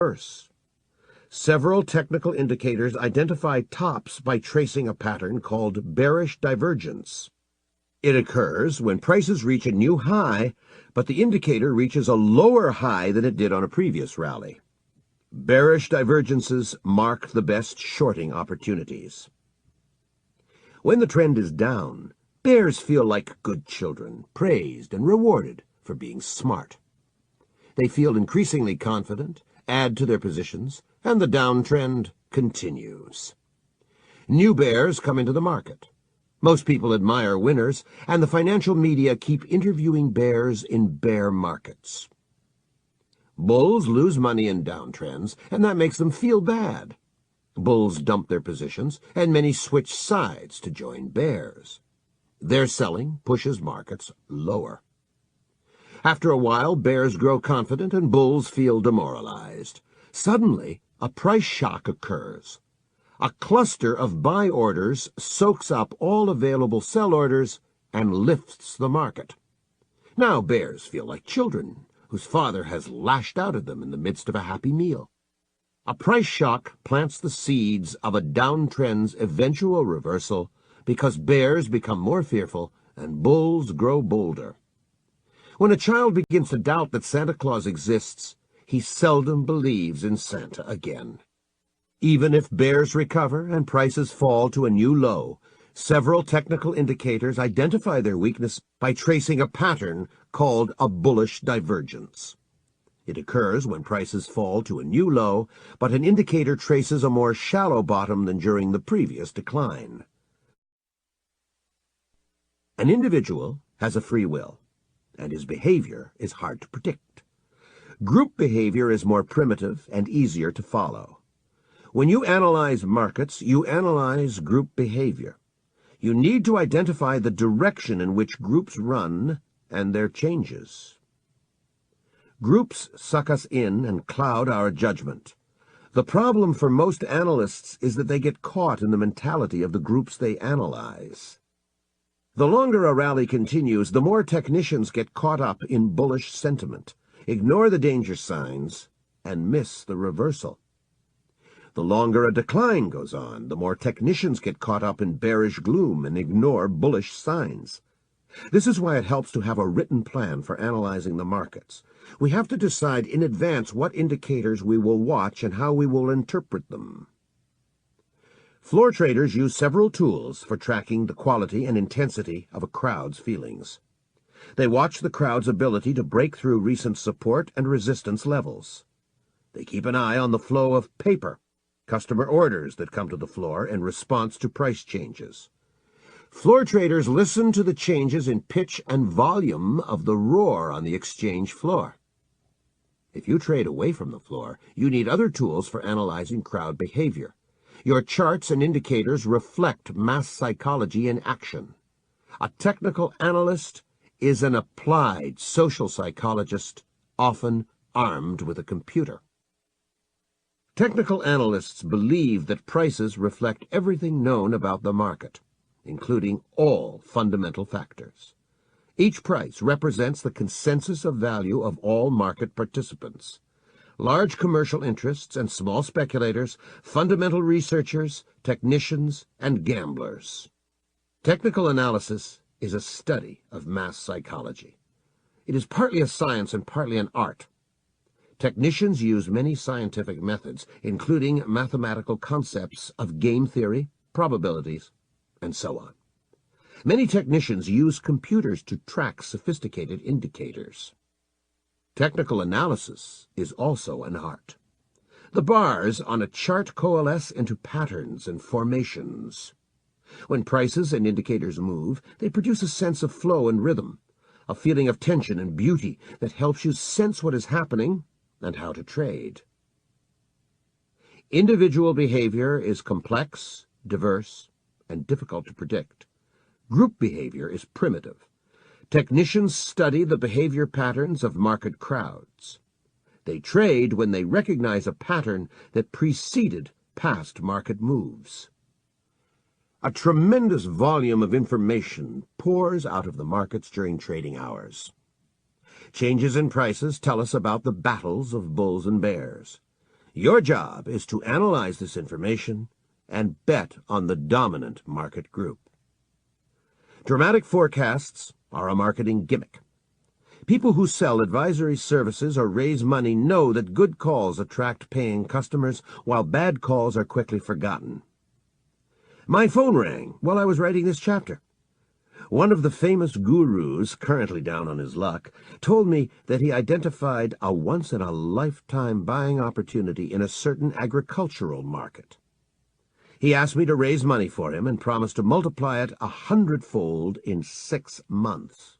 reverse. Several technical indicators identify tops by tracing a pattern called bearish divergence. It occurs when prices reach a new high, but the indicator reaches a lower high than it did on a previous rally. Bearish divergences mark the best shorting opportunities. When the trend is down, bears feel like good children, praised and rewarded for being smart. They feel increasingly confident, add to their positions, and the downtrend continues. New bears come into the market. Most people admire winners, and the financial media keep interviewing bears in bear markets. Bulls lose money in downtrends, and that makes them feel bad. Bulls dump their positions, and many switch sides to join bears. Their selling pushes markets lower. After a while, bears grow confident and bulls feel demoralized. Suddenly, a price shock occurs. A cluster of buy orders soaks up all available sell orders and lifts the market. Now bears feel like children whose father has lashed out at them in the midst of a happy meal. A price shock plants the seeds of a downtrend's eventual reversal because bears become more fearful and bulls grow bolder. When a child begins to doubt that Santa Claus exists, he seldom believes in Santa again. Even if bears recover and prices fall to a new low, several technical indicators identify their weakness by tracing a pattern called a bullish divergence. It occurs when prices fall to a new low, but an indicator traces a more shallow bottom than during the previous decline. An individual has a free will, and his behavior is hard to predict. Group behavior is more primitive and easier to follow. When you analyze markets, you analyze group behavior. You need to identify the direction in which groups run and their changes. Groups suck us in and cloud our judgment. The problem for most analysts is that they get caught in the mentality of the groups they analyze. The longer a rally continues, the more technicians get caught up in bullish sentiment, ignore the danger signs, and miss the reversal. The longer a decline goes on, the more technicians get caught up in bearish gloom and ignore bullish signs. This is why it helps to have a written plan for analyzing the markets. We have to decide in advance what indicators we will watch and how we will interpret them. Floor traders use several tools for tracking the quality and intensity of a crowd's feelings. They watch the crowd's ability to break through recent support and resistance levels. They keep an eye on the flow of paper, customer orders that come to the floor in response to price changes. Floor traders listen to the changes in pitch and volume of the roar on the exchange floor. If you trade away from the floor, you need other tools for analyzing crowd behavior. Your charts and indicators reflect mass psychology in action. A technical analyst is an applied social psychologist, often armed with a computer. Technical analysts believe that prices reflect everything known about the market, including all fundamental factors. Each price represents the consensus of value of all market participants. Large commercial interests and small speculators, fundamental researchers, technicians, and gamblers. Technical analysis is a study of mass psychology. It is partly a science and partly an art. Technicians use many scientific methods, including mathematical concepts of game theory, probabilities, and so on. Many technicians use computers to track sophisticated indicators. Technical analysis is also an art. The bars on a chart coalesce into patterns and formations. When prices and indicators move, they produce a sense of flow and rhythm, a feeling of tension and beauty that helps you sense what is happening and how to trade. Individual behavior is complex, diverse, and difficult to predict. Group behavior is primitive. Technicians study the behavior patterns of market crowds. They trade when they recognize a pattern that preceded past market moves. A tremendous volume of information pours out of the markets during trading hours. Changes in prices tell us about the battles of bulls and bears. Your job is to analyze this information and bet on the dominant market group. Dramatic forecasts are a marketing gimmick. People who sell advisory services or raise money know that good calls attract paying customers, while bad calls are quickly forgotten. My phone rang while I was writing this chapter. One of the famous gurus, currently down on his luck, told me that he identified a once-in-a-lifetime buying opportunity in a certain agricultural market. He asked me to raise money for him and promised to multiply it 100-fold in 6 months.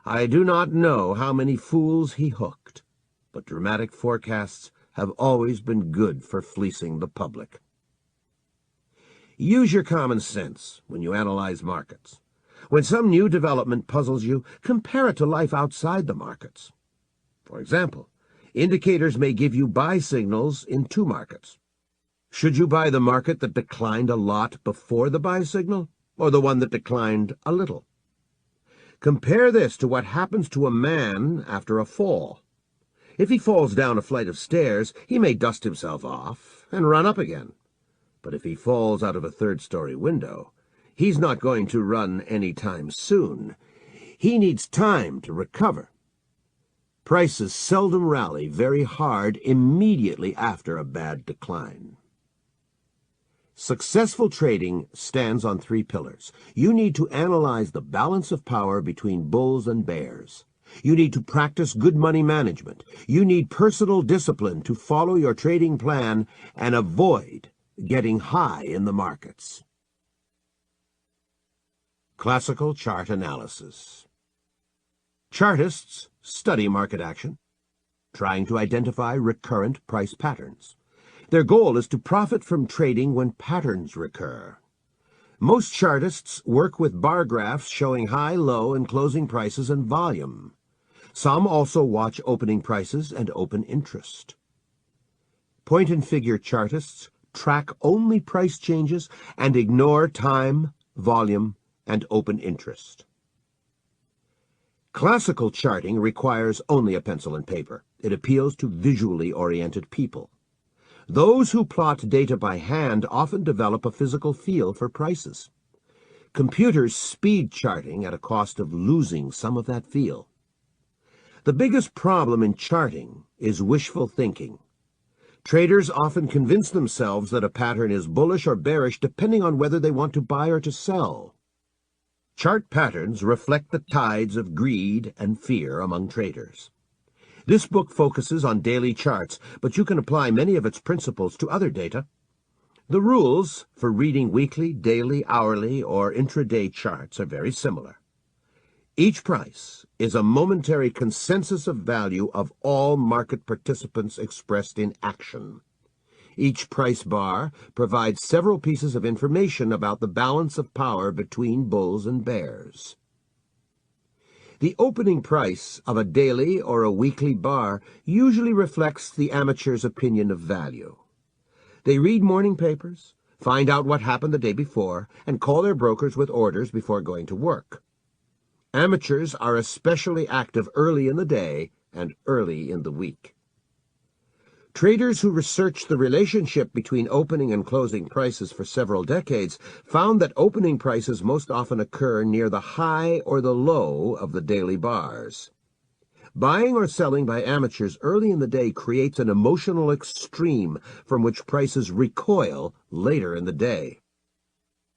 I do not know how many fools he hooked, but dramatic forecasts have always been good for fleecing the public. Use your common sense when you analyze markets. When some new development puzzles you, compare it to life outside the markets. For example, indicators may give you buy signals in 2 markets. Should you buy the market that declined a lot before the buy signal, or the one that declined a little? Compare this to what happens to a man after a fall. If he falls down a flight of stairs, he may dust himself off and run up again. But if he falls out of a 3rd-story window, he's not going to run any time soon. He needs time to recover. Prices seldom rally very hard immediately after a bad decline. Successful trading stands on 3 pillars. You need to analyze the balance of power between bulls and bears. You need to practice good money management. You need personal discipline to follow your trading plan and avoid getting high in the markets. Classical chart analysis. Chartists study market action, trying to identify recurrent price patterns. Their goal is to profit from trading when patterns recur. Most chartists work with bar graphs showing high, low, and closing prices and volume. Some also watch opening prices and open interest. Point-and-figure chartists track only price changes and ignore time, volume, and open interest. Classical charting requires only a pencil and paper. It appeals to visually oriented people. Those who plot data by hand often develop a physical feel for prices. Computers speed charting at a cost of losing some of that feel. The biggest problem in charting is wishful thinking. Traders often convince themselves that a pattern is bullish or bearish depending on whether they want to buy or to sell. Chart patterns reflect the tides of greed and fear among traders. This book focuses on daily charts, but you can apply many of its principles to other data. The rules for reading weekly, daily, hourly, or intraday charts are very similar. Each price is a momentary consensus of value of all market participants expressed in action. Each price bar provides several pieces of information about the balance of power between bulls and bears. The opening price of a daily or a weekly bar usually reflects the amateur's opinion of value. They read morning papers, find out what happened the day before, and call their brokers with orders before going to work. Amateurs are especially active early in the day and early in the week. Traders who researched the relationship between opening and closing prices for several decades found that opening prices most often occur near the high or the low of the daily bars. Buying or selling by amateurs early in the day creates an emotional extreme from which prices recoil later in the day.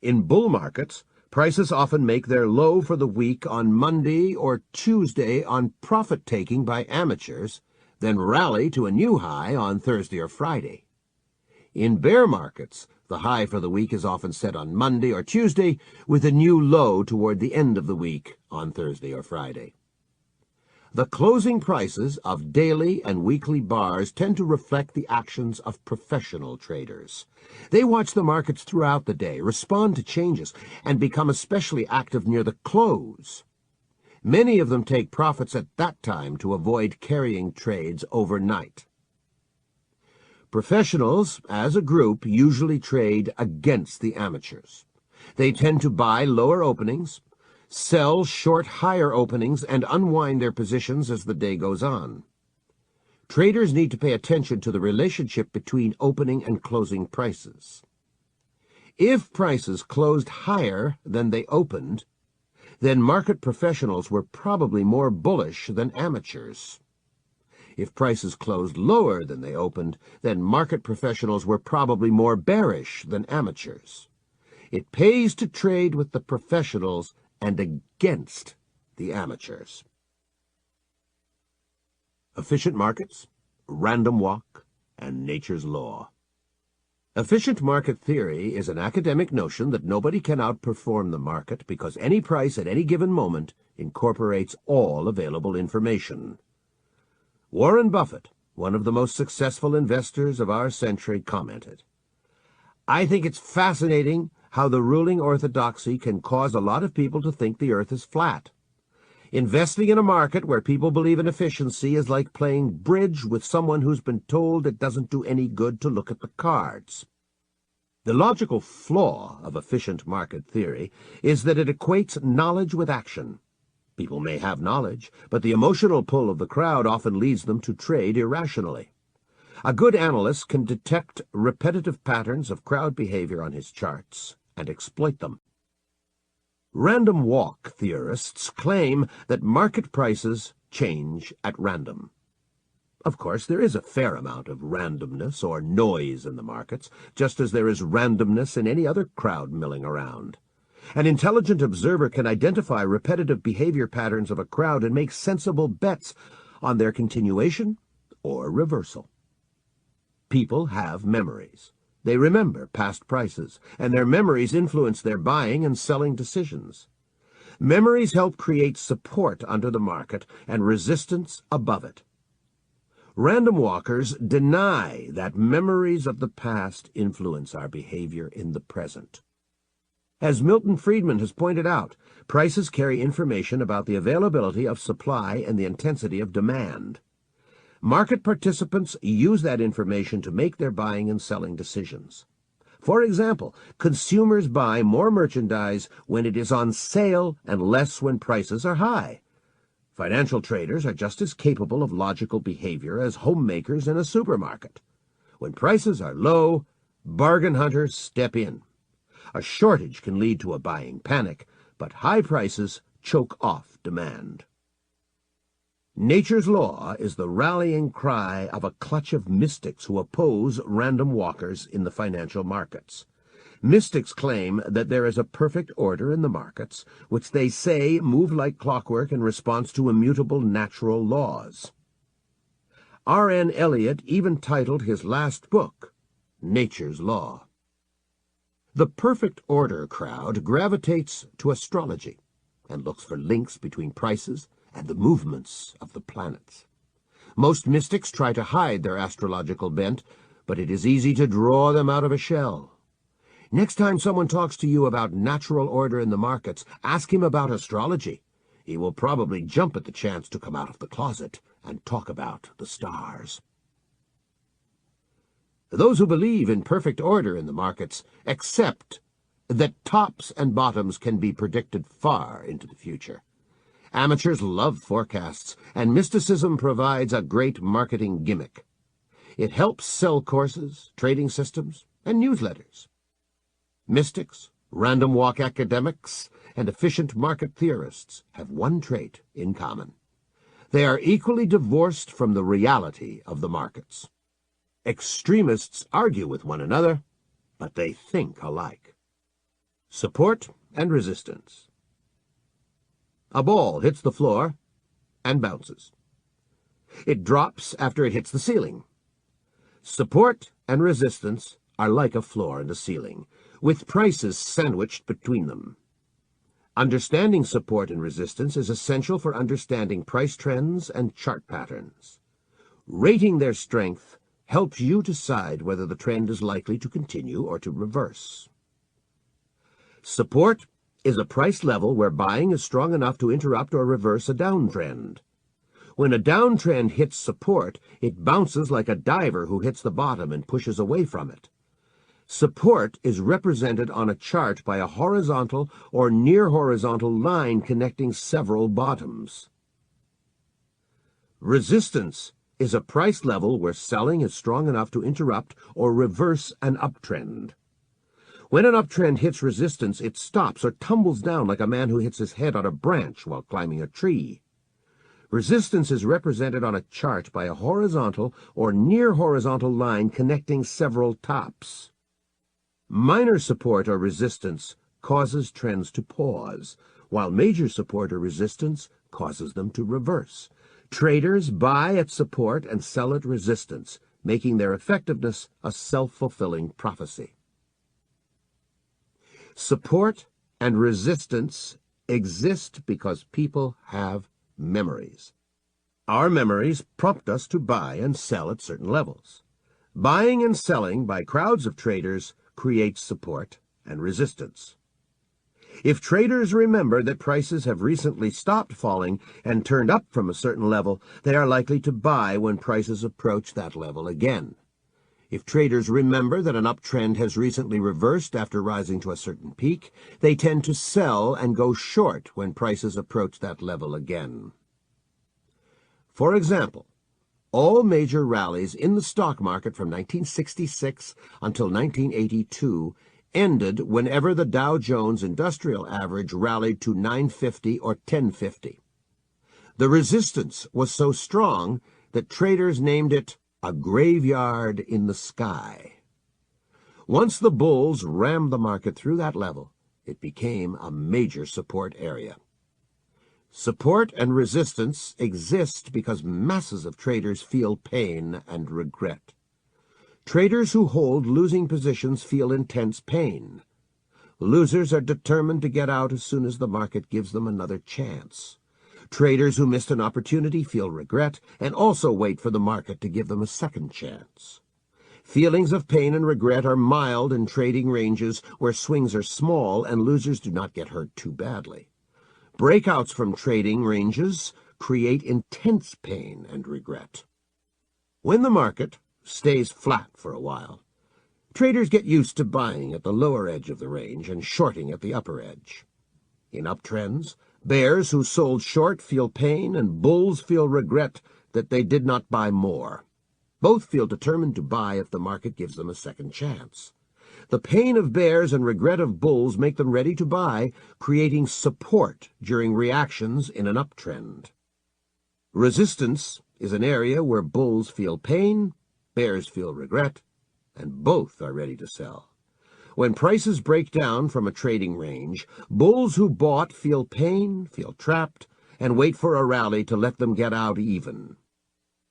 In bull markets, prices often make their low for the week on Monday or Tuesday on profit-taking by amateurs, then rally to a new high on Thursday or Friday. In bear markets, the high for the week is often set on Monday or Tuesday, with a new low toward the end of the week on Thursday or Friday. The closing prices of daily and weekly bars tend to reflect the actions of professional traders. They watch the markets throughout the day, respond to changes, and become especially active near the close. Many of them take profits at that time to avoid carrying trades overnight. Professionals, as a group, usually trade against the amateurs. They tend to buy lower openings, sell short higher openings, and unwind their positions as the day goes on. Traders need to pay attention to the relationship between opening and closing prices. If prices closed higher than they opened, then market professionals were probably more bullish than amateurs. If prices closed lower than they opened, then market professionals were probably more bearish than amateurs. It pays to trade with the professionals and against the amateurs. Efficient markets, random walk, and nature's law. Efficient market theory is an academic notion that nobody can outperform the market because any price at any given moment incorporates all available information. Warren Buffett, one of the most successful investors of our century, commented, "I think it's fascinating how the ruling orthodoxy can cause a lot of people to think the earth is flat. Investing in a market where people believe in efficiency is like playing bridge with someone who's been told it doesn't do any good to look at the cards." The logical flaw of efficient market theory is that it equates knowledge with action. People may have knowledge, but the emotional pull of the crowd often leads them to trade irrationally. A good analyst can detect repetitive patterns of crowd behavior on his charts and exploit them. Random walk theorists claim that market prices change at random. Of course, there is a fair amount of randomness or noise in the markets, just as there is randomness in any other crowd milling around. An intelligent observer can identify repetitive behavior patterns of a crowd and make sensible bets on their continuation or reversal. People have memories. They remember past prices, and their memories influence their buying and selling decisions. Memories help create support under the market and resistance above it. Random walkers deny that memories of the past influence our behavior in the present. As Milton Friedman has pointed out, prices carry information about the availability of supply and the intensity of demand. Market participants use that information to make their buying and selling decisions. For example, consumers buy more merchandise when it is on sale and less when prices are high. Financial traders are just as capable of logical behavior as homemakers in a supermarket. When prices are low, bargain hunters step in. A shortage can lead to a buying panic, but high prices choke off demand. Nature's law is the rallying cry of a clutch of mystics who oppose random walkers in the financial markets. Mystics claim that there is a perfect order in the markets, which they say move like clockwork in response to immutable natural laws. R.N. Elliott even titled his last book, Nature's Law. The perfect order crowd gravitates to astrology and looks for links between prices and the movements of the planets. Most mystics try to hide their astrological bent, but it is easy to draw them out of a shell. Next time someone talks to you about natural order in the markets, ask him about astrology. He will probably jump at the chance to come out of the closet and talk about the stars. Those who believe in perfect order in the markets accept that tops and bottoms can be predicted far into the future. Amateurs love forecasts, and mysticism provides a great marketing gimmick. It helps sell courses, trading systems, and newsletters. Mystics, random walk academics, and efficient market theorists have one trait in common. They are equally divorced from the reality of the markets. Extremists argue with one another, but they think alike. Support and resistance. A ball hits the floor and bounces. It drops after it hits the ceiling. Support and resistance are like a floor and a ceiling, with prices sandwiched between them. Understanding support and resistance is essential for understanding price trends and chart patterns. Rating their strength helps you decide whether the trend is likely to continue or to reverse. Support is a price level where buying is strong enough to interrupt or reverse a downtrend. When a downtrend hits support, it bounces like a diver who hits the bottom and pushes away from it. Support is represented on a chart by a horizontal or near-horizontal line connecting several bottoms. Resistance is a price level where selling is strong enough to interrupt or reverse an uptrend. When an uptrend hits resistance, it stops or tumbles down like a man who hits his head on a branch while climbing a tree. Resistance is represented on a chart by a horizontal or near horizontal line connecting several tops. Minor support or resistance causes trends to pause, while major support or resistance causes them to reverse. Traders buy at support and sell at resistance, making their effectiveness a self-fulfilling prophecy. Support and resistance exist because people have memories. Our memories prompt us to buy and sell at certain levels. Buying and selling by crowds of traders creates support and resistance. If traders remember that prices have recently stopped falling and turned up from a certain level, they are likely to buy when prices approach that level again. If traders remember that an uptrend has recently reversed after rising to a certain peak, they tend to sell and go short when prices approach that level again. For example, all major rallies in the stock market from 1966 until 1982 ended whenever the Dow Jones Industrial Average rallied to 950 or 1050. The resistance was so strong that traders named it a graveyard in the sky. Once the bulls rammed the market through that level, it became a major support area. Support and resistance exist because masses of traders feel pain and regret. Traders who hold losing positions feel intense pain. Losers are determined to get out as soon as the market gives them another chance. Traders who missed an opportunity feel regret and also wait for the market to give them a second chance. Feelings of pain and regret are mild in trading ranges where swings are small and losers do not get hurt too badly. Breakouts from trading ranges create intense pain and regret. When the market stays flat for a while, traders get used to buying at the lower edge of the range and shorting at the upper edge. In uptrends, bears who sold short feel pain and bulls feel regret that they did not buy more. Both feel determined to buy if the market gives them a second chance. The pain of bears and regret of bulls make them ready to buy, creating support during reactions in an uptrend. Resistance is an area where bulls feel pain, bears feel regret, and both are ready to sell. When prices break down from a trading range, bulls who bought feel pain, feel trapped, and wait for a rally to let them get out even.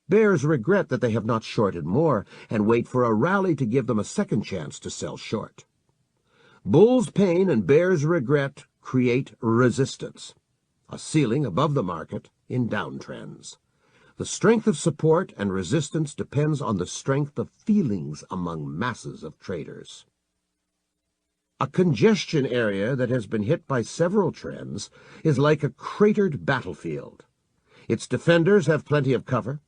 Bears regret that they have not shorted more and wait for a rally to give them a second chance to sell short. Bulls' pain and bears' regret create resistance, a ceiling above the market in downtrends. The strength of support and resistance depends on the strength of feelings among masses of traders. A congestion area that has been hit by several trends is like a cratered battlefield. Its defenders have plenty of cover,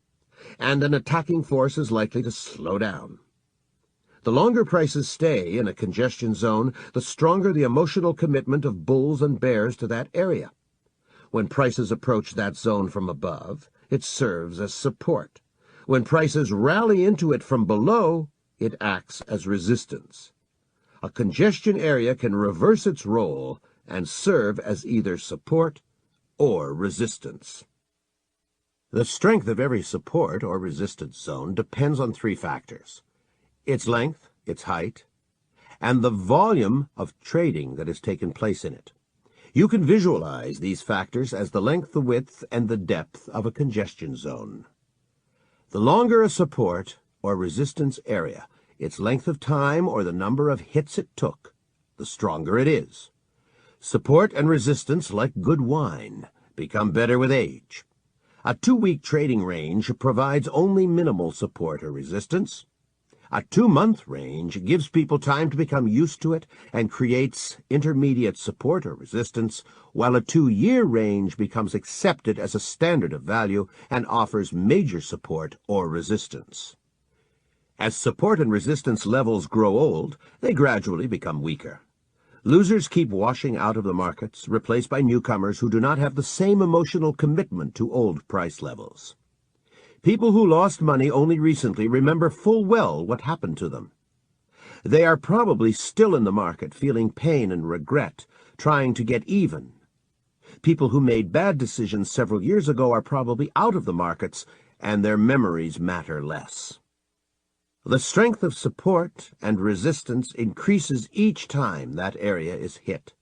and an attacking force is likely to slow down. The longer prices stay in a congestion zone, the stronger the emotional commitment of bulls and bears to that area. When prices approach that zone from above, it serves as support. When prices rally into it from below, it acts as resistance. A congestion area can reverse its role and serve as either support or resistance. The strength of every support or resistance zone depends on three factors: its length, its height, and the volume of trading that has taken place in it. You can visualize these factors as the length, the width, and the depth of a congestion zone. The longer a support or resistance area, its length of time or the number of hits it took, the stronger it is. Support and resistance, like good wine, become better with age. A 2-week trading range provides only minimal support or resistance. A 2-month range gives people time to become used to it and creates intermediate support or resistance, while a 2-year range becomes accepted as a standard of value and offers major support or resistance. As support and resistance levels grow old, they gradually become weaker. Losers keep washing out of the markets, replaced by newcomers who do not have the same emotional commitment to old price levels. People who lost money only recently remember full well what happened to them. They are probably still in the market, feeling pain and regret, trying to get even. People who made bad decisions several years ago are probably out of the markets, and their memories matter less. The strength of support and resistance increases each time that area is hit.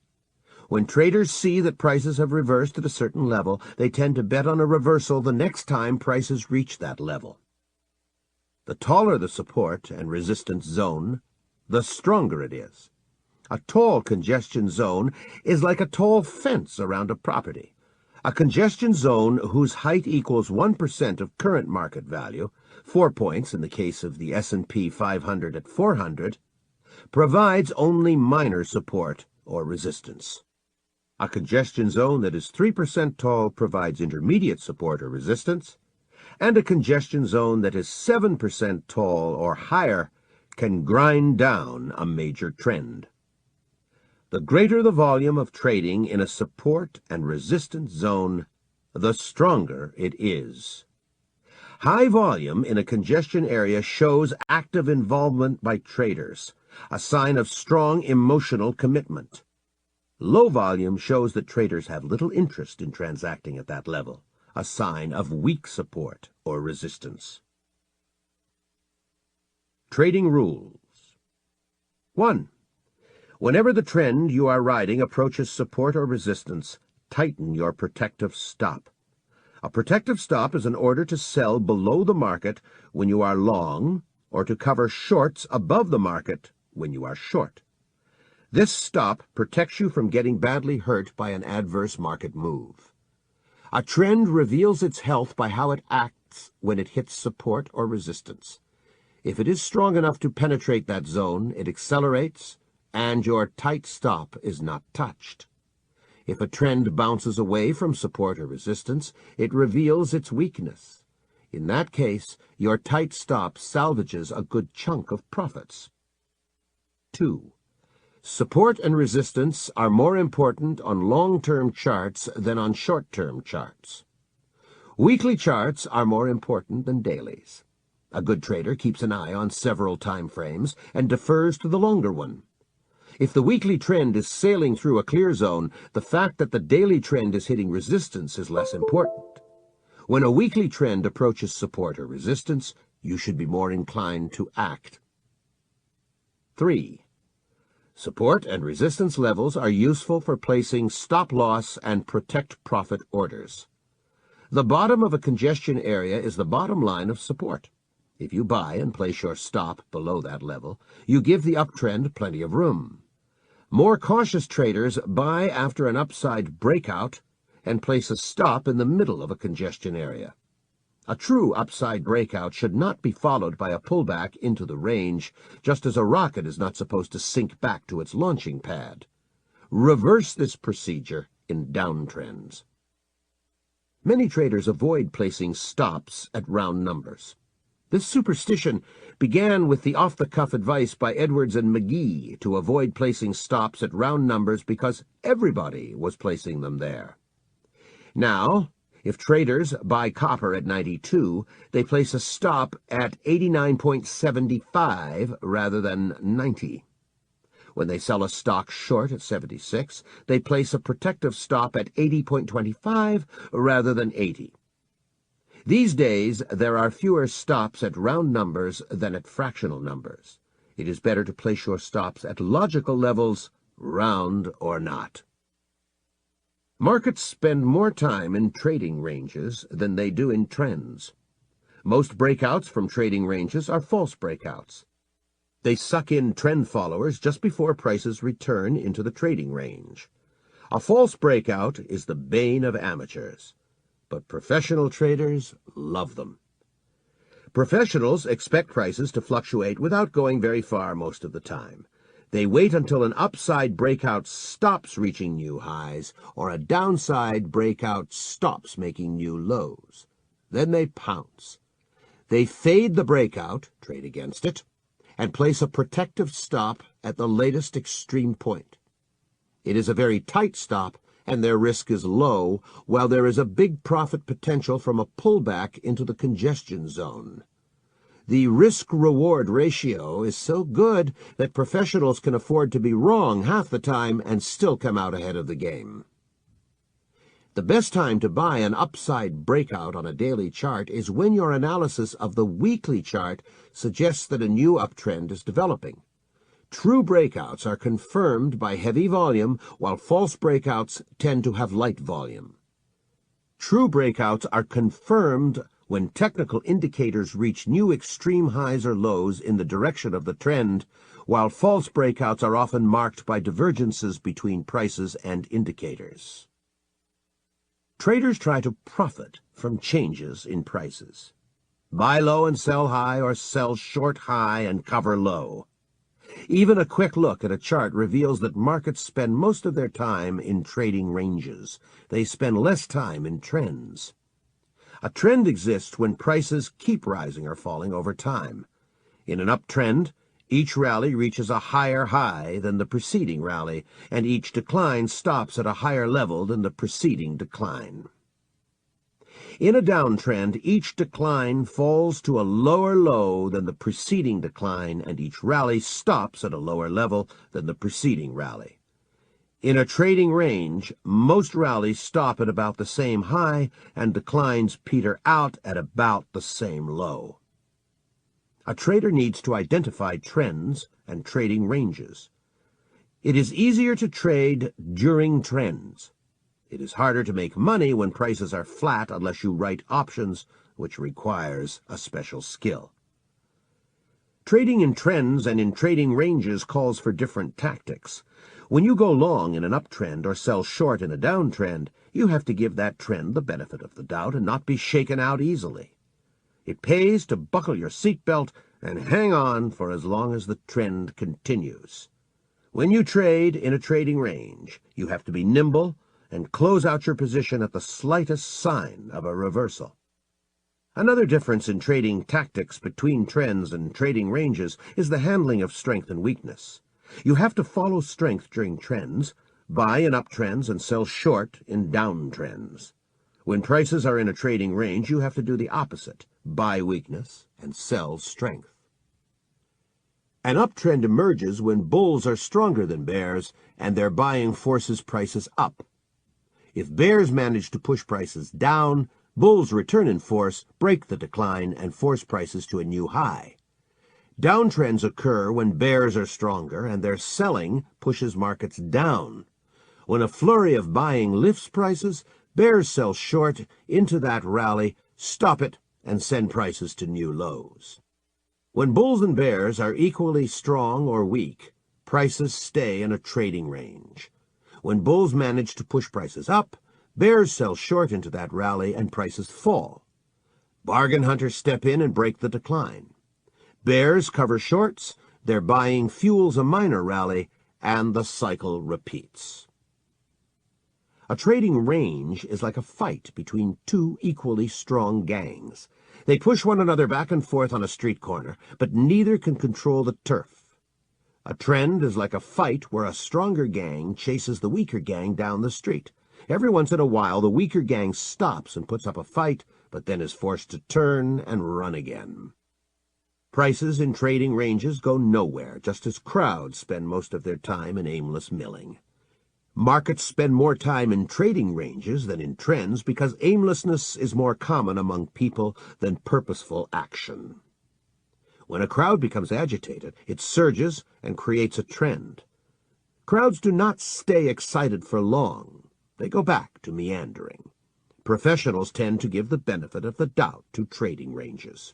When traders see that prices have reversed at a certain level, they tend to bet on a reversal the next time prices reach that level. The taller the support and resistance zone, the stronger it is. A tall congestion zone is like a tall fence around a property. A congestion zone whose height equals 1% of current market value, 4 points in the case of the S&P 500 at 400, provides only minor support or resistance. A congestion zone that is 3% tall provides intermediate support or resistance, and a congestion zone that is 7% tall or higher can grind down a major trend. The greater the volume of trading in a support and resistance zone, the stronger it is. High volume in a congestion area shows active involvement by traders, a sign of strong emotional commitment. Low volume shows that traders have little interest in transacting at that level, a sign of weak support or resistance. Trading rules. 1. Whenever the trend you are riding approaches support or resistance, tighten your protective stop. A protective stop is an order to sell below the market when you are long, or to cover shorts above the market when you are short. This stop protects you from getting badly hurt by an adverse market move. A trend reveals its health by how it acts when it hits support or resistance. If it is strong enough to penetrate that zone, it accelerates, and your tight stop is not touched. If a trend bounces away from support or resistance, it reveals its weakness. In that case, your tight stop salvages a good chunk of profits. 2. Support and resistance are more important on long-term charts than on short-term charts. Weekly charts are more important than dailies. A good trader keeps an eye on several time frames and defers to the longer one. If the weekly trend is sailing through a clear zone, the fact that the daily trend is hitting resistance is less important. When a weekly trend approaches support or resistance, you should be more inclined to act. 3. Support and resistance levels are useful for placing stop-loss and protect-profit orders. The bottom of a congestion area is the bottom line of support. If you buy and place your stop below that level, you give the uptrend plenty of room. More cautious traders buy after an upside breakout and place a stop in the middle of a congestion area. A true upside breakout should not be followed by a pullback into the range, just as a rocket is not supposed to sink back to its launching pad. Reverse this procedure in downtrends. Many traders avoid placing stops at round numbers. This superstition began with the off-the-cuff advice by Edwards and McGee to avoid placing stops at round numbers because everybody was placing them there. Now, if traders buy copper at 92, they place a stop at 89.75 rather than 90. When they sell a stock short at 76, they place a protective stop at 80.25 rather than 80. These days, there are fewer stops at round numbers than at fractional numbers. It is better to place your stops at logical levels, round or not. Markets spend more time in trading ranges than they do in trends. Most breakouts from trading ranges are false breakouts. They suck in trend followers just before prices return into the trading range. A false breakout is the bane of amateurs, but professional traders love them. Professionals expect prices to fluctuate without going very far most of the time. They wait until an upside breakout stops reaching new highs or a downside breakout stops making new lows. Then they pounce. They fade the breakout, trade against it, and place a protective stop at the latest extreme point. It is a very tight stop and their risk is low, while there is a big profit potential from a pullback into the congestion zone. The risk-reward ratio is so good that professionals can afford to be wrong half the time and still come out ahead of the game. The best time to buy an upside breakout on a daily chart is when your analysis of the weekly chart suggests that a new uptrend is developing. True breakouts are confirmed by heavy volume, while false breakouts tend to have light volume. True breakouts are confirmed when technical indicators reach new extreme highs or lows in the direction of the trend, while false breakouts are often marked by divergences between prices and indicators. Traders try to profit from changes in prices. Buy low and sell high, or sell short high and cover low. Even a quick look at a chart reveals that markets spend most of their time in trading ranges. They spend less time in trends. A trend exists when prices keep rising or falling over time. In an uptrend, each rally reaches a higher high than the preceding rally, and each decline stops at a higher level than the preceding decline. In a downtrend, each decline falls to a lower low than the preceding decline, and each rally stops at a lower level than the preceding rally. In a trading range, most rallies stop at about the same high, and declines peter out at about the same low. A trader needs to identify trends and trading ranges. It is easier to trade during trends. It is harder to make money when prices are flat unless you write options, which requires a special skill. Trading in trends and in trading ranges calls for different tactics. When you go long in an uptrend or sell short in a downtrend, you have to give that trend the benefit of the doubt and not be shaken out easily. It pays to buckle your seatbelt and hang on for as long as the trend continues. When you trade in a trading range, you have to be nimble and close out your position at the slightest sign of a reversal. Another difference in trading tactics between trends and trading ranges is the handling of strength and weakness. You have to follow strength during trends, buy in uptrends, and sell short in downtrends. When prices are in a trading range, you have to do the opposite, buy weakness and sell strength. An uptrend emerges when bulls are stronger than bears, and their buying forces prices up. If bears manage to push prices down, bulls return in force, break the decline, and force prices to a new high. Downtrends occur when bears are stronger, and their selling pushes markets down. When a flurry of buying lifts prices, bears sell short into that rally, stop it, and send prices to new lows. When bulls and bears are equally strong or weak, prices stay in a trading range. When bulls manage to push prices up, bears sell short into that rally and prices fall. Bargain hunters step in and break the decline. Bears cover shorts, their buying fuels a minor rally, and the cycle repeats. A trading range is like a fight between two equally strong gangs. They push one another back and forth on a street corner, but neither can control the turf. A trend is like a fight where a stronger gang chases the weaker gang down the street. Every once in a while, the weaker gang stops and puts up a fight, but then is forced to turn and run again. Prices in trading ranges go nowhere, just as crowds spend most of their time in aimless milling. Markets spend more time in trading ranges than in trends because aimlessness is more common among people than purposeful action. When a crowd becomes agitated, it surges and creates a trend. Crowds do not stay excited for long. They go back to meandering. Professionals tend to give the benefit of the doubt to trading ranges.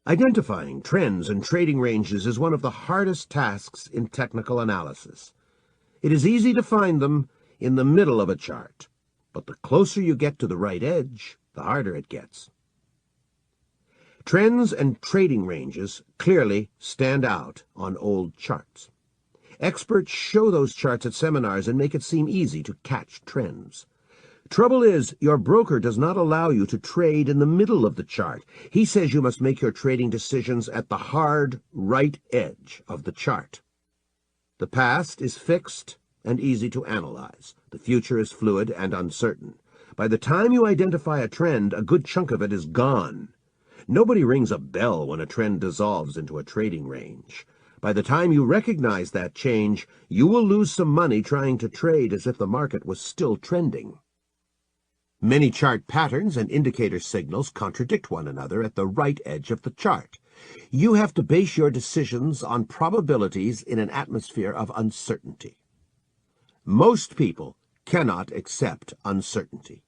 Identifying trends and trading ranges is one of the hardest tasks in technical analysis. It is easy to find them in the middle of a chart, but the closer you get to the right edge, the harder it gets. Trends and trading ranges clearly stand out on old charts. Experts show those charts at seminars and make it seem easy to catch trends. Trouble is, your broker does not allow you to trade in the middle of the chart. He says you must make your trading decisions at the hard right edge of the chart. The past is fixed, and easy to analyze. The future is fluid and uncertain. By the time you identify a trend, a good chunk of it is gone. Nobody rings a bell when a trend dissolves into a trading range. By the time you recognize that change, you will lose some money trying to trade as if the market was still trending. Many chart patterns and indicator signals contradict one another at the right edge of the chart. You have to base your decisions on probabilities in an atmosphere of uncertainty. Most people cannot accept uncertainty.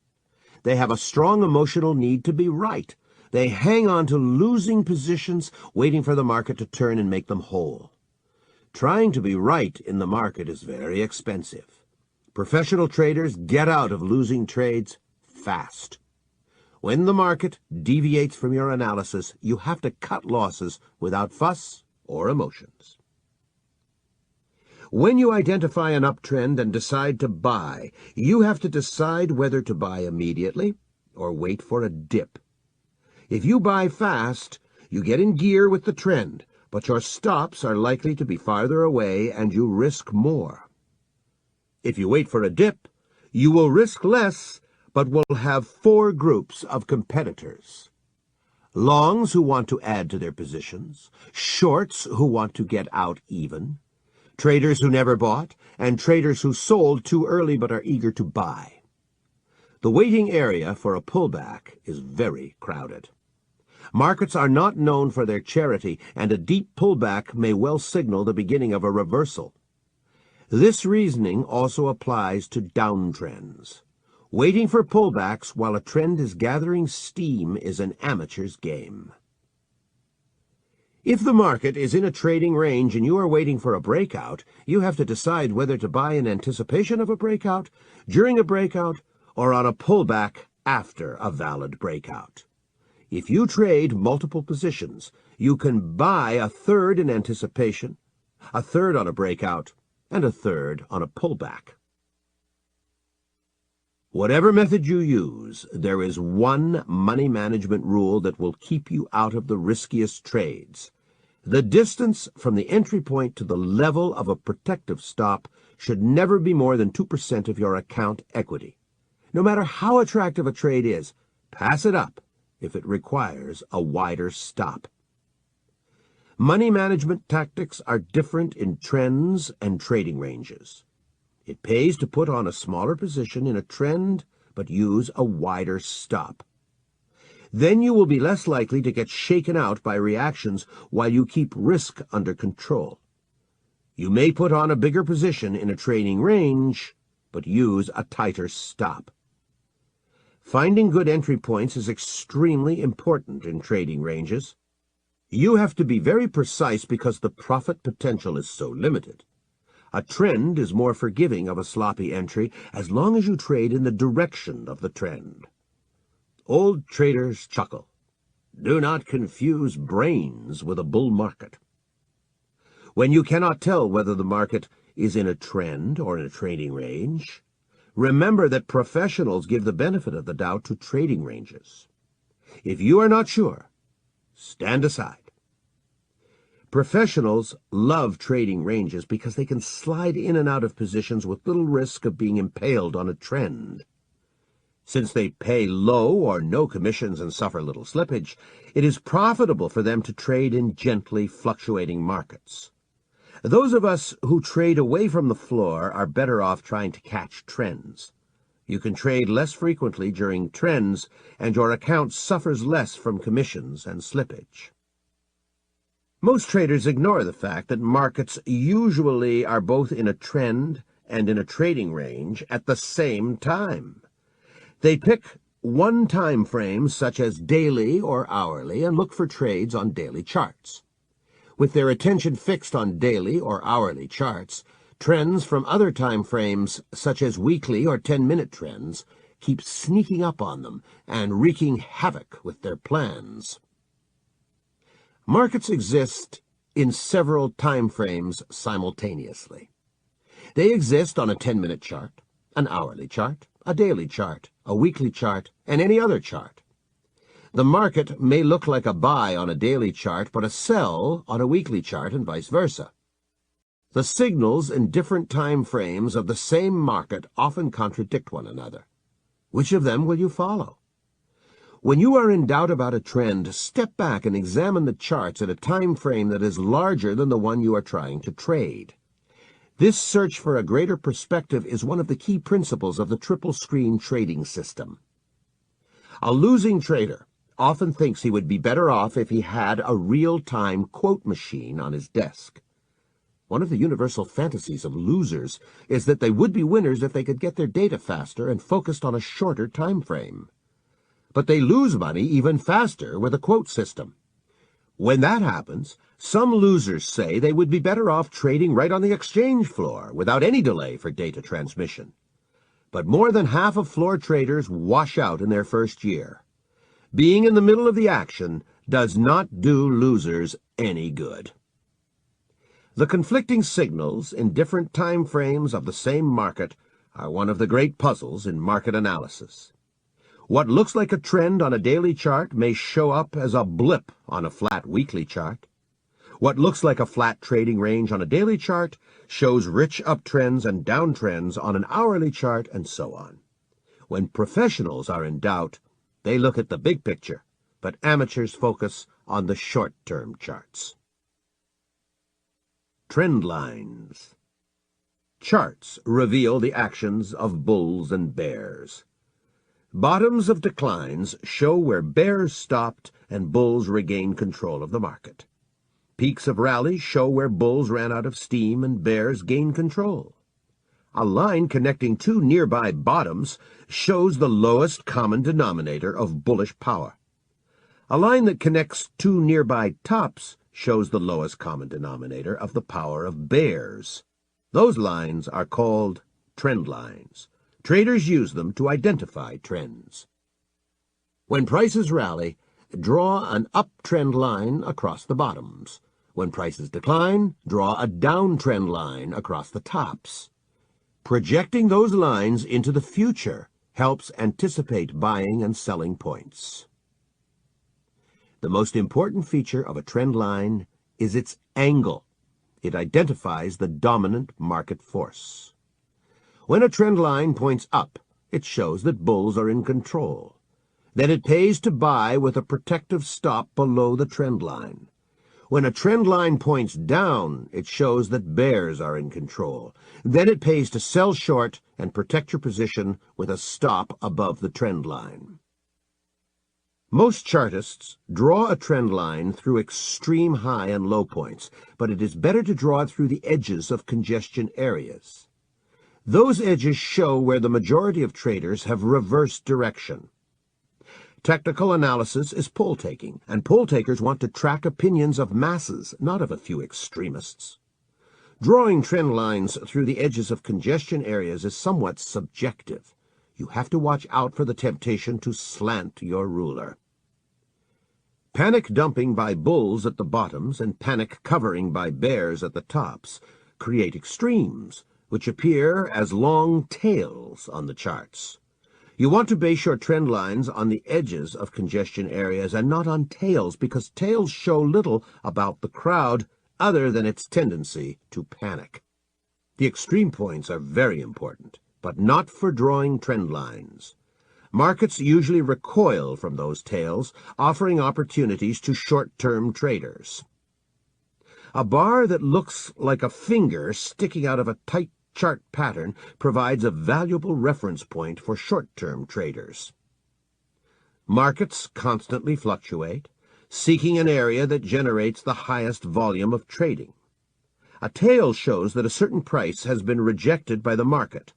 They have a strong emotional need to be right. They hang on to losing positions, waiting for the market to turn and make them whole. Trying to be right in the market is very expensive. Professional traders get out of losing trades fast. When the market deviates from your analysis, you have to cut losses without fuss or emotions. When you identify an uptrend and decide to buy, you have to decide whether to buy immediately or wait for a dip. If you buy fast, you get in gear with the trend, but your stops are likely to be farther away and you risk more. If you wait for a dip, you will risk less, but will have 4 groups of competitors. Longs who want to add to their positions, shorts who want to get out even, traders who never bought, and traders who sold too early but are eager to buy. The waiting area for a pullback is very crowded. Markets are not known for their charity, and a deep pullback may well signal the beginning of a reversal. This reasoning also applies to downtrends. Waiting for pullbacks while a trend is gathering steam is an amateur's game. If the market is in a trading range and you are waiting for a breakout, you have to decide whether to buy in anticipation of a breakout, during a breakout, or on a pullback after a valid breakout. If you trade multiple positions, you can buy a third in anticipation, a third on a breakout, and a third on a pullback. Whatever method you use, there is one money management rule that will keep you out of the riskiest trades. The distance from the entry point to the level of a protective stop should never be more than 2% of your account equity. No matter how attractive a trade is, pass it up if it requires a wider stop. Money management tactics are different in trends and trading ranges. It pays to put on a smaller position in a trend, but use a wider stop. Then you will be less likely to get shaken out by reactions while you keep risk under control. You may put on a bigger position in a trading range, but use a tighter stop. Finding good entry points is extremely important in trading ranges. You have to be very precise because the profit potential is so limited. A trend is more forgiving of a sloppy entry as long as you trade in the direction of the trend. Old traders chuckle. Do not confuse brains with a bull market. When you cannot tell whether the market is in a trend or in a trading range, remember that professionals give the benefit of the doubt to trading ranges. If you are not sure, stand aside. Professionals love trading ranges because they can slide in and out of positions with little risk of being impaled on a trend. Since they pay low or no commissions and suffer little slippage, it is profitable for them to trade in gently fluctuating markets. Those of us who trade away from the floor are better off trying to catch trends. You can trade less frequently during trends, and your account suffers less from commissions and slippage. Most traders ignore the fact that markets usually are both in a trend and in a trading range at the same time. They pick one time frame, such as daily or hourly, and look for trades on daily charts. With their attention fixed on daily or hourly charts, trends from other time frames, such as weekly or 10-minute trends, keep sneaking up on them and wreaking havoc with their plans. Markets exist in several time frames simultaneously. They exist on a 10-minute chart, an hourly chart, a daily chart, a weekly chart, and any other chart. The market may look like a buy on a daily chart, but a sell on a weekly chart, and vice versa. The signals in different time frames of the same market often contradict one another. Which of them will you follow? When you are in doubt about a trend, step back and examine the charts at a time frame that is larger than the one you are trying to trade. This search for a greater perspective is one of the key principles of the triple-screen trading system. A losing trader often thinks he would be better off if he had a real-time quote machine on his desk. One of the universal fantasies of losers is that they would be winners if they could get their data faster and focused on a shorter time frame. But they lose money even faster with a quote system. When that happens, some losers say they would be better off trading right on the exchange floor without any delay for data transmission. But more than half of floor traders wash out in their first year. Being in the middle of the action does not do losers any good. The conflicting signals in different time frames of the same market are one of the great puzzles in market analysis. What looks like a trend on a daily chart may show up as a blip on a flat weekly chart. What looks like a flat trading range on a daily chart shows rich uptrends and downtrends on an hourly chart, and so on. When professionals are in doubt, they look at the big picture, but amateurs focus on the short-term charts. Trend lines. Charts reveal the actions of bulls and bears. Bottoms of declines show where bears stopped and bulls regained control of the market. Peaks of rallies show where bulls ran out of steam and bears gained control. A line connecting two nearby bottoms shows the lowest common denominator of bullish power. A line that connects two nearby tops shows the lowest common denominator of the power of bears. Those lines are called trend lines. Traders use them to identify trends. When prices rally, draw an uptrend line across the bottoms. When prices decline, draw a downtrend line across the tops. Projecting those lines into the future helps anticipate buying and selling points. The most important feature of a trend line is its angle. It identifies the dominant market force. When a trend line points up, it shows that bulls are in control. Then it pays to buy with a protective stop below the trend line. When a trend line points down, it shows that bears are in control. Then it pays to sell short and protect your position with a stop above the trend line. Most chartists draw a trend line through extreme high and low points, but it is better to draw it through the edges of congestion areas. Those edges show where the majority of traders have reversed direction. Technical analysis is poll-taking, and poll-takers want to track opinions of masses, not of a few extremists. Drawing trend lines through the edges of congestion areas is somewhat subjective. You have to watch out for the temptation to slant your ruler. Panic dumping by bulls at the bottoms and panic covering by bears at the tops create extremes, which appear as long tails on the charts. You want to base your trend lines on the edges of congestion areas and not on tails, because tails show little about the crowd other than its tendency to panic. The extreme points are very important, but not for drawing trend lines. Markets usually recoil from those tails, offering opportunities to short-term traders. A bar that looks like a finger sticking out of a tight chart pattern provides a valuable reference point for short-term traders. Markets constantly fluctuate, seeking an area that generates the highest volume of trading. A tail shows that a certain price has been rejected by the market.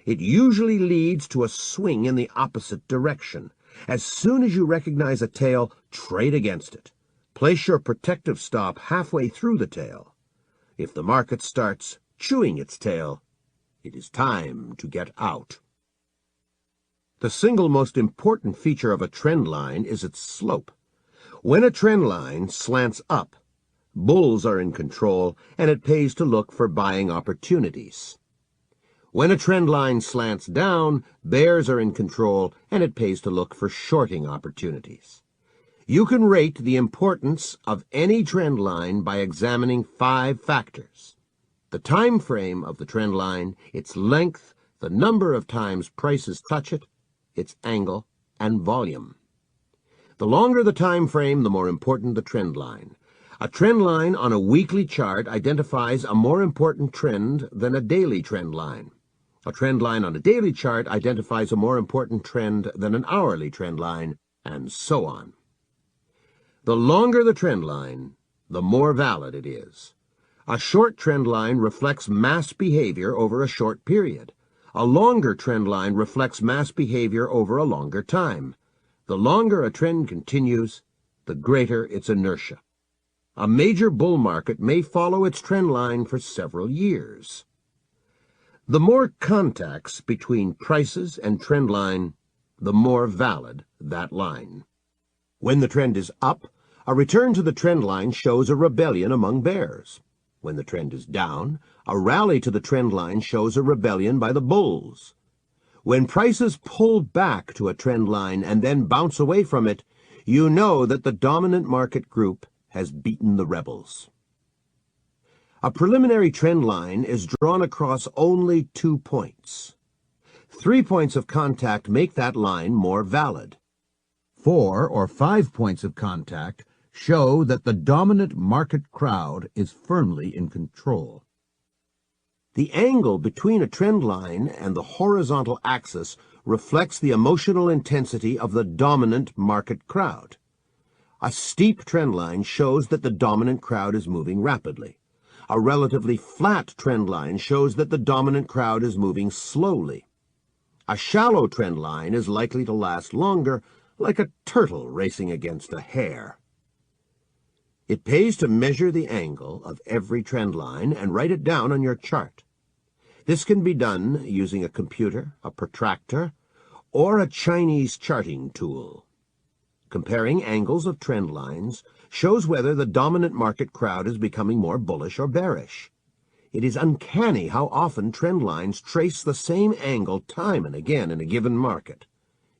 It usually leads to a swing in the opposite direction. As soon as you recognize a tail, trade against it. Place your protective stop halfway through the tail. If the market starts chewing its tail, it is time to get out. The single most important feature of a trend line is its slope. When a trend line slants up, bulls are in control, and it pays to look for buying opportunities. When a trend line slants down, bears are in control, and it pays to look for shorting opportunities. You can rate the importance of any trend line by examining 5 factors. The time frame of the trend line, its length, the number of times prices touch it, its angle, and volume. The longer the time frame, the more important the trend line. A trend line on a weekly chart identifies a more important trend than a daily trend line. A trend line on a daily chart identifies a more important trend than an hourly trend line, and so on. The longer the trend line, the more valid it is. A short trend line reflects mass behavior over a short period. A longer trend line reflects mass behavior over a longer time. The longer a trend continues, the greater its inertia. A major bull market may follow its trend line for several years. The more contacts between prices and trend line, the more valid that line. When the trend is up, a return to the trend line shows a rebellion among bears. When the trend is down, a rally to the trend line shows a rebellion by the bulls. When prices pull back to a trend line and then bounce away from it, you know that the dominant market group has beaten the rebels. A preliminary trend line is drawn across only 2 points. 3 points of contact make that line more valid. 4 or 5 points of contact show that the dominant market crowd is firmly in control. The angle between a trend line and the horizontal axis reflects the emotional intensity of the dominant market crowd. A steep trend line shows that the dominant crowd is moving rapidly. A relatively flat trend line shows that the dominant crowd is moving slowly. A shallow trend line is likely to last longer, like a turtle racing against a hare. It pays to measure the angle of every trend line and write it down on your chart. This can be done using a computer, a protractor, or a Chinese charting tool. Comparing angles of trend lines shows whether the dominant market crowd is becoming more bullish or bearish. It is uncanny how often trend lines trace the same angle time and again in a given market.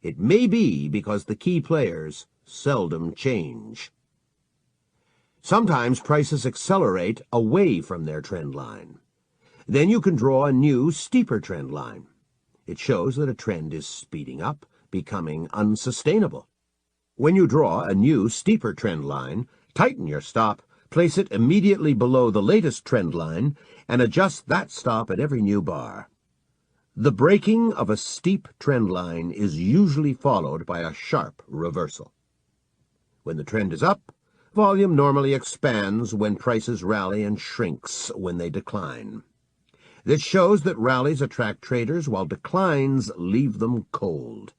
It may be because the key players seldom change. Sometimes prices accelerate away from their trend line. Then you can draw a new, steeper trend line. It shows that a trend is speeding up, becoming unsustainable. When you draw a new, steeper trend line, tighten your stop, place it immediately below the latest trend line, and adjust that stop at every new bar. The breaking of a steep trend line is usually followed by a sharp reversal. When the trend is up, volume normally expands when prices rally and shrinks when they decline. This shows that rallies attract traders while declines leave them cold.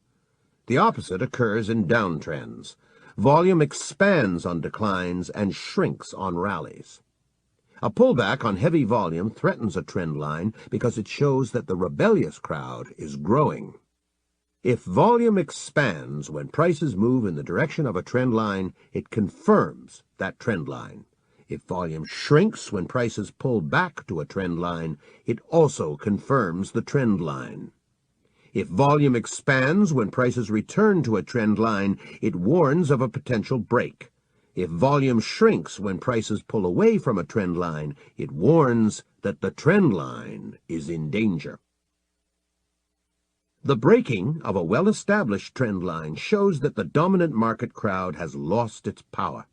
The opposite occurs in downtrends. Volume expands on declines and shrinks on rallies. A pullback on heavy volume threatens a trend line because it shows that the rebellious crowd is growing. If volume expands when prices move in the direction of a trend line, it confirms that trend line. If volume shrinks when prices pull back to a trend line, it also confirms the trend line. If volume expands when prices return to a trend line, it warns of a potential break. If volume shrinks when prices pull away from a trend line, it warns that the trend line is in danger. The breaking of a well-established trend line shows that the dominant market crowd has lost its power.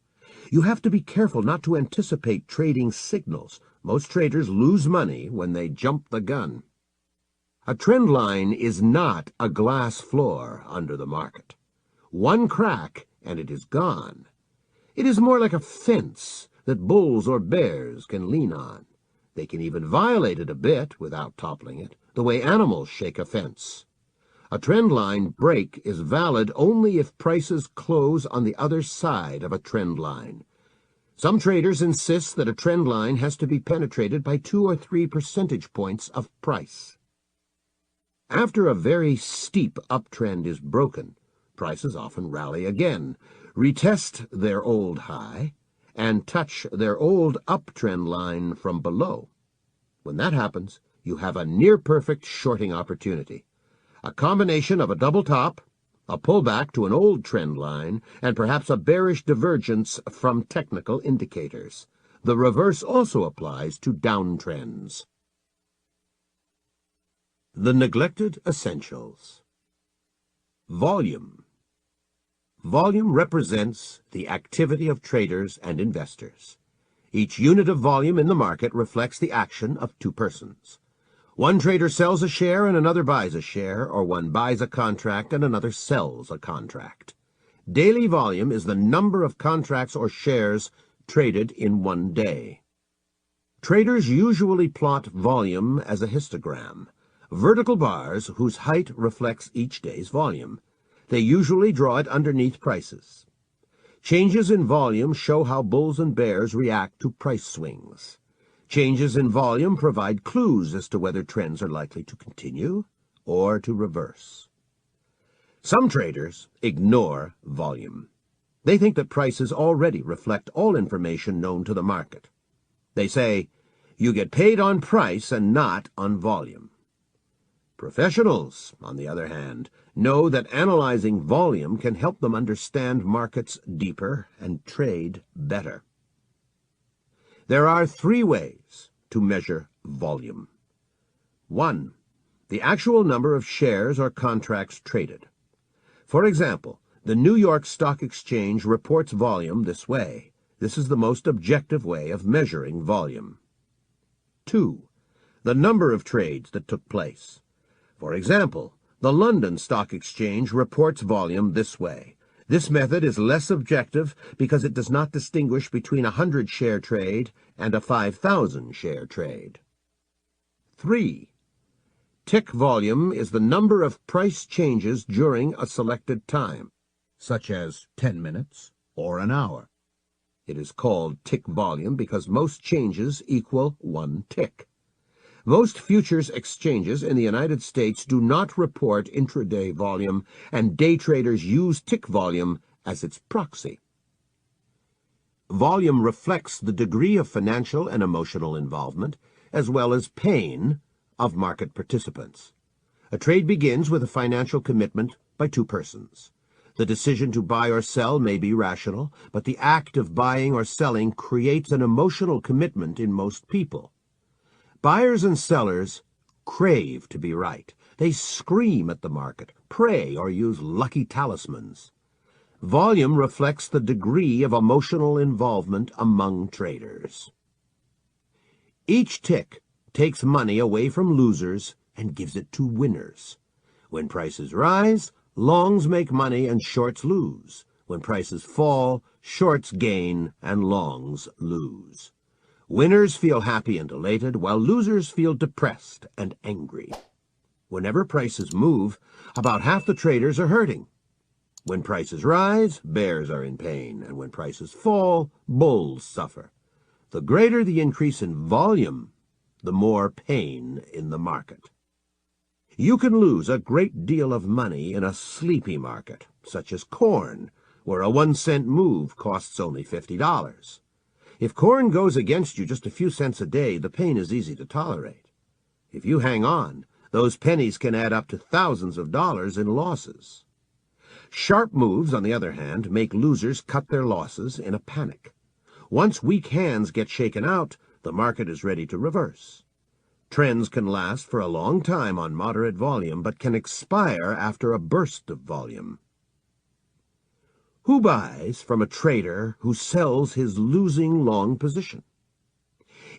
You have to be careful not to anticipate trading signals. Most traders lose money when they jump the gun. A trend line is not a glass floor under the market. One crack and it is gone. It is more like a fence that bulls or bears can lean on. They can even violate it a bit without toppling it, the way animals shake a fence. A trend line break is valid only if prices close on the other side of a trend line. Some traders insist that a trend line has to be penetrated by 2 or 3 percentage points of price. After a very steep uptrend is broken, prices often rally again, retest their old high, and touch their old uptrend line from below. When that happens, you have a near-perfect shorting opportunity. A combination of a double top, a pullback to an old trend line, and perhaps a bearish divergence from technical indicators. The reverse also applies to downtrends. The neglected essentials. Volume. Volume represents the activity of traders and investors. Each unit of volume in the market reflects the action of two persons. One trader sells a share and another buys a share, or one buys a contract and another sells a contract. Daily volume is the number of contracts or shares traded in one day. Traders usually plot volume as a histogram, vertical bars whose height reflects each day's volume. They usually draw it underneath prices. Changes in volume show how bulls and bears react to price swings. Changes in volume provide clues as to whether trends are likely to continue or to reverse. Some traders ignore volume. They think that prices already reflect all information known to the market. They say, "You get paid on price and not on volume." Professionals, on the other hand, know that analyzing volume can help them understand markets deeper and trade better. There are three ways to measure volume. 1. The actual number of shares or contracts traded. For example, the New York Stock Exchange reports volume this way. This is the most objective way of measuring volume. 2. The number of trades that took place. For example, the London Stock Exchange reports volume this way. This method is less objective because it does not distinguish between a 100-share trade and a 5,000-share trade. 3. Tick volume is the number of price changes during a selected time, such as 10 minutes or an hour. It is called tick volume because most changes equal one tick. Most futures exchanges in the United States do not report intraday volume, and day traders use tick volume as its proxy. Volume reflects the degree of financial and emotional involvement, as well as pain, of market participants. A trade begins with a financial commitment by two persons. The decision to buy or sell may be rational, but the act of buying or selling creates an emotional commitment in most people. Buyers and sellers crave to be right. They scream at the market, pray, or use lucky talismans. Volume reflects the degree of emotional involvement among traders. Each tick takes money away from losers and gives it to winners. When prices rise, longs make money and shorts lose. When prices fall, shorts gain and longs lose. Winners feel happy and elated, while losers feel depressed and angry. Whenever prices move, about half the traders are hurting. When prices rise, bears are in pain, and when prices fall, bulls suffer. The greater the increase in volume, the more pain in the market. You can lose a great deal of money in a sleepy market, such as corn, where a 1-cent move costs only $50. If corn goes against you just a few cents a day, the pain is easy to tolerate. If you hang on, those pennies can add up to thousands of dollars in losses. Sharp moves, on the other hand, make losers cut their losses in a panic. Once weak hands get shaken out, the market is ready to reverse. Trends can last for a long time on moderate volume, but can expire after a burst of volume. Who buys from a trader who sells his losing long position?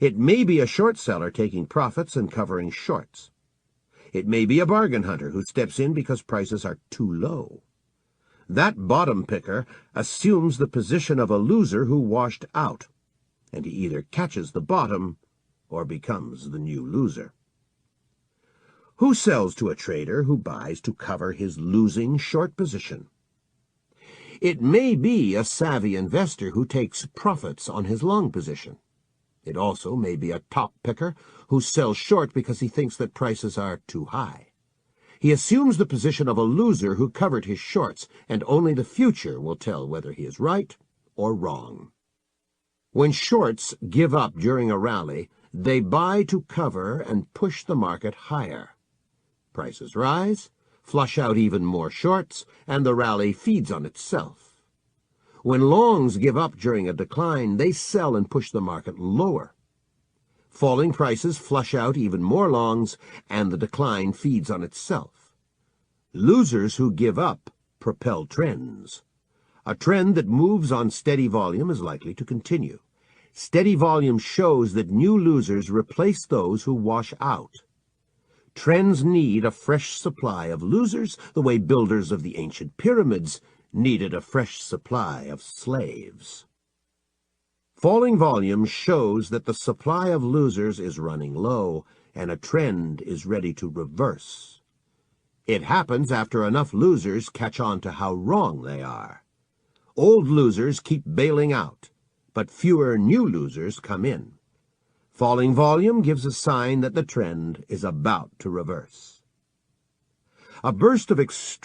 It may be a short seller taking profits and covering shorts. It may be a bargain hunter who steps in because prices are too low. That bottom picker assumes the position of a loser who washed out, and he either catches the bottom or becomes the new loser. Who sells to a trader who buys to cover his losing short position? It may be a savvy investor who takes profits on his long position. It also may be a top picker who sells short because he thinks that prices are too high. He assumes the position of a loser who covered his shorts, and only the future will tell whether he is right or wrong. When shorts give up during a rally, they buy to cover and push the market higher. Prices rise, flush out even more shorts, and the rally feeds on itself. When longs give up during a decline, they sell and push the market lower. Falling prices flush out even more longs, and the decline feeds on itself. Losers who give up propel trends. A trend that moves on steady volume is likely to continue. Steady volume shows that new losers replace those who wash out. Trends need a fresh supply of losers, the way builders of the ancient pyramids needed a fresh supply of slaves. Falling volume shows that the supply of losers is running low, and a trend is ready to reverse. It happens after enough losers catch on to how wrong they are. Old losers keep bailing out, but fewer new losers come in. Falling volume gives a sign that the trend is about to reverse. A burst of extreme